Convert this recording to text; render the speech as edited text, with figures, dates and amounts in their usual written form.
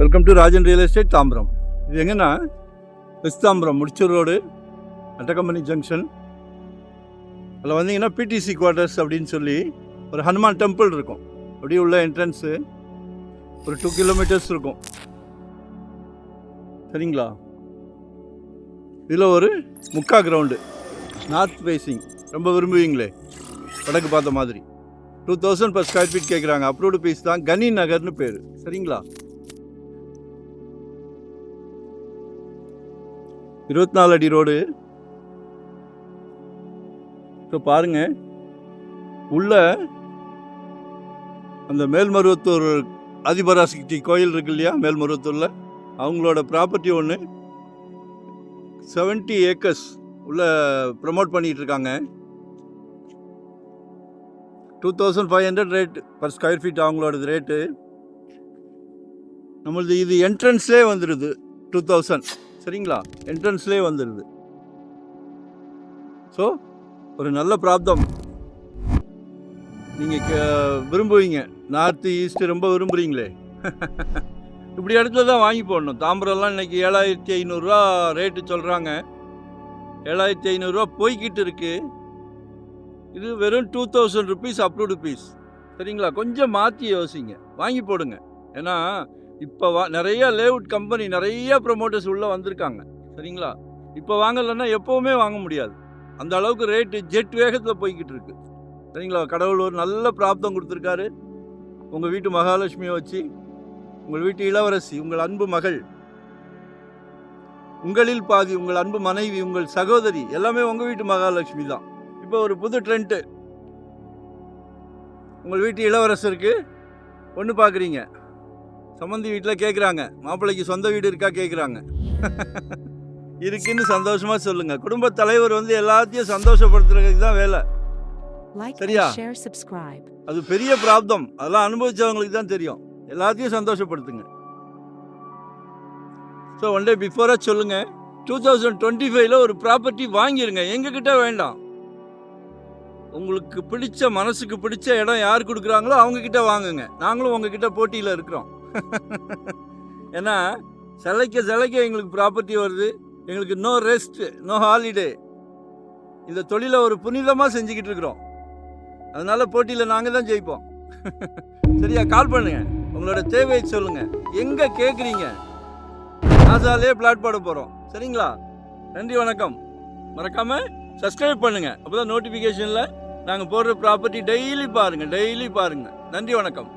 Welcome to Rajan real estate Tambaram. இது எங்கன்னா west Tambaram Mudichur road அட்டகம்பெனி ஜங்ஷன். அதில் வந்தீங்கன்னா பிடிசி குவார்ட்டர்ஸ் அப்படின்னு சொல்லி ஒரு ஹனுமான் டெம்பிள் இருக்கும். அப்படியே உள்ள என்ட்ரன்ஸு ஒரு 2 கிலோமீட்டர்ஸ் இருக்கும். சரிங்களா? இதில் ஒரு முக்கா கிரவுண்டு நார்த் ஃபேஸிங், ரொம்ப விரும்புவீங்களே, வடக்கு பார்த்த மாதிரி. 2000 per ஸ்கொயர் ஃபீட் கேட்குறாங்க. அப்ரூவ்டு பீஸ் தான். கனி நகர்னு பேர். சரிங்களா? 24 அடி ரோடு. இப்போ பாருங்க, உள்ள அந்த மேல்மருவத்தூர் ஆதிபராசக்தி கோயில் இருக்கு இல்லையா, மேல்மருவத்தூரில் அவங்களோட ப்ராப்பர்ட்டி ஒன்று 70 ஏக்கர்ஸ் உள்ள ப்ரமோட் பண்ணிகிட்டு இருக்காங்க. 2500 ரேட் பர் ஸ்கொயர் ஃபீட் அவங்களோடது ரேட்டு. நம்மளது இது என்ட்ரன்ஸ்லேயே வந்துடுது 2000. சரிங்களா? என்ட்ரன்ஸ்லேயே வந்துடுது. ஸோ ஒரு நல்ல ப்ராப்தம். நீங்கள் விரும்புவீங்க, நார்த்து ஈஸ்ட்டு ரொம்ப விரும்புகிறீங்களே, இப்படி இடத்துல தான் வாங்கி போடணும். தாம்பரம்லாம் இன்றைக்கி 7500 ரேட்டு சொல்கிறாங்க. 7500 போய்கிட்டு இருக்குது. இது வெறும் 2000 rupees அப்ரூவ்டு பீஸ். சரிங்களா? கொஞ்சம் மாற்றி யோசிங்க, வாங்கி போடுங்க. ஏன்னா இப்போ நிறைய லேஅவுட் கம்பெனி, நிறைய ப்ரொமோட்டர்ஸ் உள்ளே வந்திருக்காங்க. சரிங்களா? இப்போ வாங்கலைன்னா எப்போவுமே வாங்க முடியாது. அந்த அளவுக்கு ரேட்டு ஜெட் வேகத்தில் போய்கிட்டு இருக்கு. சரிங்களா? கடவுள் ஒரு நல்ல பிராப்தம் கொடுத்துருக்காரு. உங்கள் வீட்டு மகாலட்சுமியை வச்சு, உங்கள் வீட்டு இளவரசி, உங்கள் அன்பு மகள், உங்களில் பாதி உங்கள் அன்பு மனைவி, உங்கள் சகோதரி, எல்லாமே உங்கள் வீட்டு மகாலட்சுமி தான். இப்போ ஒரு புது ட்ரெண்ட்டு. உங்கள் வீட்டு இளவரசருக்கு பொண்ணு பார்க்குறீங்க, சம்மந்தி வீட்டில் கேட்குறாங்க, மாப்பிள்ளைக்கு சொந்த வீடு இருக்கா கேட்குறாங்க. இருக்குன்னு சந்தோஷமாக சொல்லுங்கள். குடும்பத் தலைவர் எல்லாத்தையும் சந்தோஷப்படுத்துறதுக்கு தான் வேலை. சரியா? அது பெரிய பிராப்தம். அதெல்லாம் அனுபவிச்சவங்களுக்கு தான் தெரியும். எல்லாத்தையும் சந்தோஷப்படுத்துங்க. ஸோ ஒன் டே பிஃபோராக சொல்லுங்கள், 2025 ஒரு ப்ராப்பர்ட்டி வாங்கிடுங்க. எங்ககிட்ட வேண்டாம். உங்களுக்கு பிடிச்ச, மனசுக்கு பிடிச்ச இடம் யார் கொடுக்குறாங்களோ அவங்கக்கிட்ட வாங்குங்க. நாங்களும் உங்ககிட்ட போட்டியில் இருக்கிறோம். ஏன்னா சிலைக்க எங்களுக்கு ப்ராப்பர்ட்டி வருது. எங்களுக்கு நோ ரெஸ்ட், நோ ஹாலிடே. இந்த தொழிலை ஒரு புனிதமாக செஞ்சுக்கிட்டு இருக்கிறோம். அதனால் போட்டியில் நாங்கள் தான் ஜெயிப்போம். சரியா? கால் பண்ணுங்கள், உங்களோட தேவையை சொல்லுங்கள். எங்கே கேட்குறீங்க? நாசாலே பிளாட் போட போகிறோம். சரிங்களா? நன்றி, வணக்கம். மறக்காமல் சப்ஸ்கிரைப் பண்ணுங்கள். அப்போ தான் நோட்டிஃபிகேஷனில் நாங்கள் போடுற ப்ராப்பர்ட்டி டெய்லி பாருங்கள். நன்றி, வணக்கம்.